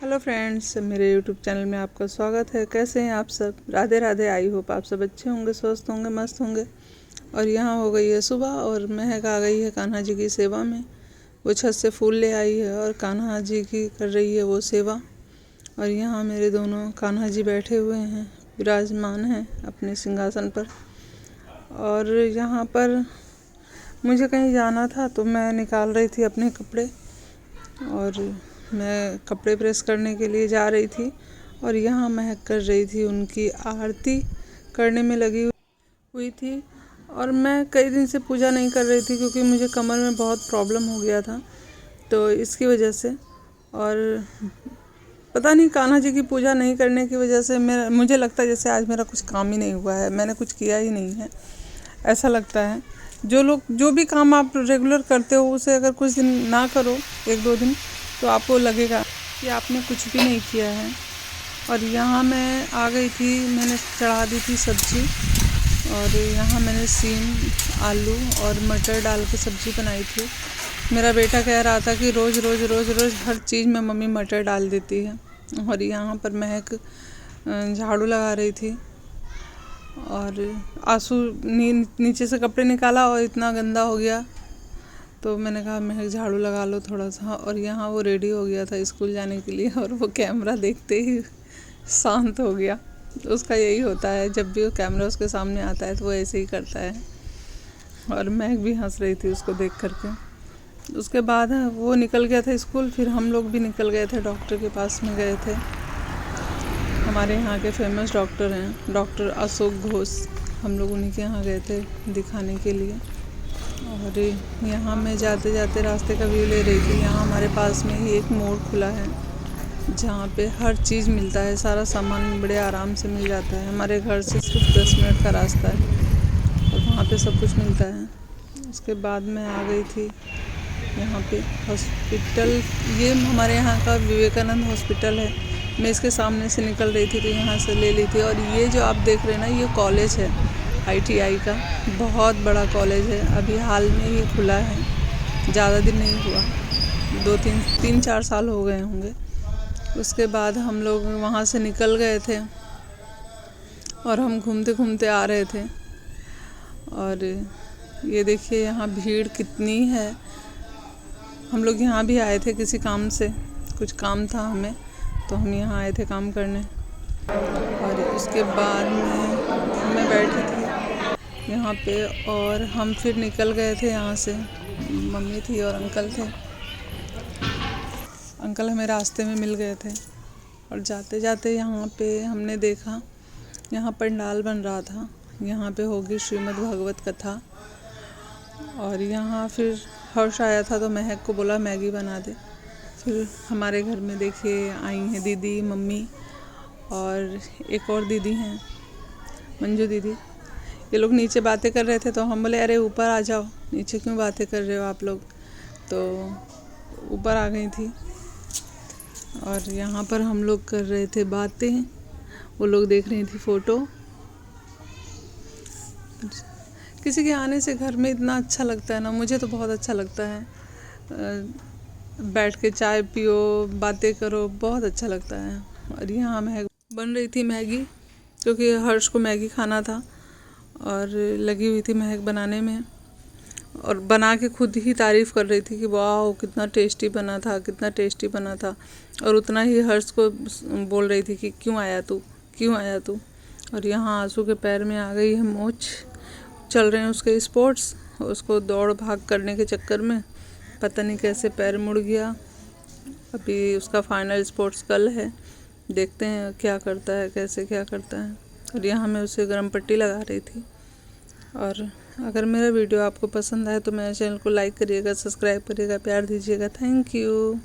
Hello friends, मेरे YouTube channel में आपका स्वागत है। कैसे हैं आप सब? राधे राधे। आई होप आप सब अच्छे होंगे, स्वस्थ होंगे, मस्त होंगे। और यहाँ हो गई है सुबह और महक आ गई है कान्हा जी की सेवा में। वो छत से फूल ले आई है और कान्हा जी की कर रही है वो सेवा। और यहाँ मेरे दोनों कान्हा जी बैठे हुए हैं, विराजमान हैं अपने सिंहासन पर। और यहाँ पर मुझे कहीं जाना था तो मैं निकाल रही थी अपने कपड़े, और मैं कपड़े प्रेस करने के लिए जा रही थी। और यहाँ महक कर रही थी, उनकी आरती करने में लगी हुई थी। और मैं कई दिन से पूजा नहीं कर रही थी क्योंकि मुझे कमर में बहुत प्रॉब्लम हो गया था, तो इसकी वजह से। और पता नहीं, कान्हा जी की पूजा नहीं करने की वजह से मुझे लगता है जैसे आज मेरा कुछ काम ही नहीं हुआ है, मैंने कुछ किया ही नहीं है, ऐसा लगता है। जो भी काम आप रेगुलर करते हो उसे अगर कुछ दिन ना करो, 1-2 दिन, तो आपको लगेगा कि आपने कुछ भी नहीं किया है। और यहाँ मैं आ गई थी, मैंने चढ़ा दी थी सब्जी। और यहाँ मैंने सीम, आलू और मटर डाल के सब्ज़ी बनाई थी। मेरा बेटा कह रहा था कि रोज़ रोज़ रोज़ रोज़ हर चीज़ में मम्मी मटर डाल देती है। और यहाँ पर महक झाड़ू लगा रही थी। और आंसू नीचे से कपड़े निकाला और इतना गंदा हो गया, तो मैंने कहा महक झाड़ू लगा लो थोड़ा सा। और यहाँ वो रेडी हो गया था स्कूल जाने के लिए, और वो कैमरा देखते ही शांत हो गया। तो उसका यही होता है, जब भी वो कैमरा उसके सामने आता है तो वो ऐसे ही करता है। और महक भी हंस रही थी उसको देख करके। उसके बाद वो निकल गया था स्कूल, फिर हम लोग भी निकल गए थे, डॉक्टर के पास में गए थे। हमारे यहाँ के फेमस डॉक्टर हैं, डॉक्टर अशोक घोष। हम लोग उन्हीं के यहाँ गए थे दिखाने के लिए। और यहाँ मैं जाते जाते रास्ते का व्यू ले रही थी। यहाँ हमारे पास में ही एक मोड़ खुला है जहाँ पे हर चीज़ मिलता है, सारा सामान बड़े आराम से मिल जाता है। हमारे घर से सिर्फ 10 मिनट का रास्ता है और वहाँ पे सब कुछ मिलता है। उसके बाद मैं आ गई थी यहाँ पे हॉस्पिटल। ये हमारे यहाँ का विवेकानंद हॉस्पिटल है। मैं इसके सामने से निकल रही थी तो यहाँ से ले ली थी। और ये जो आप देख रहे हैं ना, ये कॉलेज है ITI का, बहुत बड़ा कॉलेज है। अभी हाल में ही खुला है, ज़्यादा दिन नहीं हुआ, 3-4 साल हो गए होंगे। उसके बाद हम लोग वहाँ से निकल गए थे और हम घूमते घूमते आ रहे थे। और ये देखिए यहाँ भीड़ कितनी है। हम लोग यहाँ भी आए थे किसी काम से, कुछ काम था हमें, तो हम यहाँ आए थे काम करने। और उसके बाद मैं बैठी थी यहाँ पे और हम फिर निकल गए थे यहाँ से। मम्मी थी और अंकल थे। अंकल हमें रास्ते में मिल गए थे। और जाते जाते यहाँ पे हमने देखा, यहाँ पंडाल बन रहा था। यहाँ पे होगी श्रीमद् भागवत कथा। और यहाँ फिर हर्ष आया था तो महक को बोला मैगी बना दे। फिर हमारे घर में देखिए आई हैं दीदी, मम्मी और एक और दीदी हैं, मंजू दीदी। ये लोग नीचे बातें कर रहे थे तो हम बोले अरे ऊपर आ जाओ, नीचे क्यों बातें कर रहे हो आप लोग। तो ऊपर आ गई थी और यहाँ पर हम लोग कर रहे थे बातें, वो लोग देख रही थी फ़ोटो। किसी के आने से घर में इतना अच्छा लगता है ना, मुझे तो बहुत अच्छा लगता है। बैठ के चाय पियो, बातें करो, बहुत अच्छा लगता है। और यहाँ महक बन रही थी मैगी, क्योंकि हर्ष को मैगी खाना था और लगी हुई थी महक बनाने में। और बना के खुद ही तारीफ़ कर रही थी कि वाह कितना टेस्टी बना था, कितना टेस्टी बना था। और उतना ही हर्ष को बोल रही थी कि क्यों आया तू, क्यों आया तू। और यहाँ आंसू के पैर में आ गई है मोच। चल रहे हैं उसके स्पोर्ट्स, उसको दौड़ भाग करने के चक्कर में पता नहीं कैसे पैर मुड़ गया। अभी उसका फाइनल स्पोर्ट्स कल है, देखते हैं क्या करता है, कैसे क्या करता है। और यहाँ मैं उसे गर्म पट्टी लगा रही थी। और अगर मेरा वीडियो आपको पसंद आए तो मेरे चैनल को लाइक करिएगा, सब्सक्राइब करिएगा, प्यार दीजिएगा। Thank you.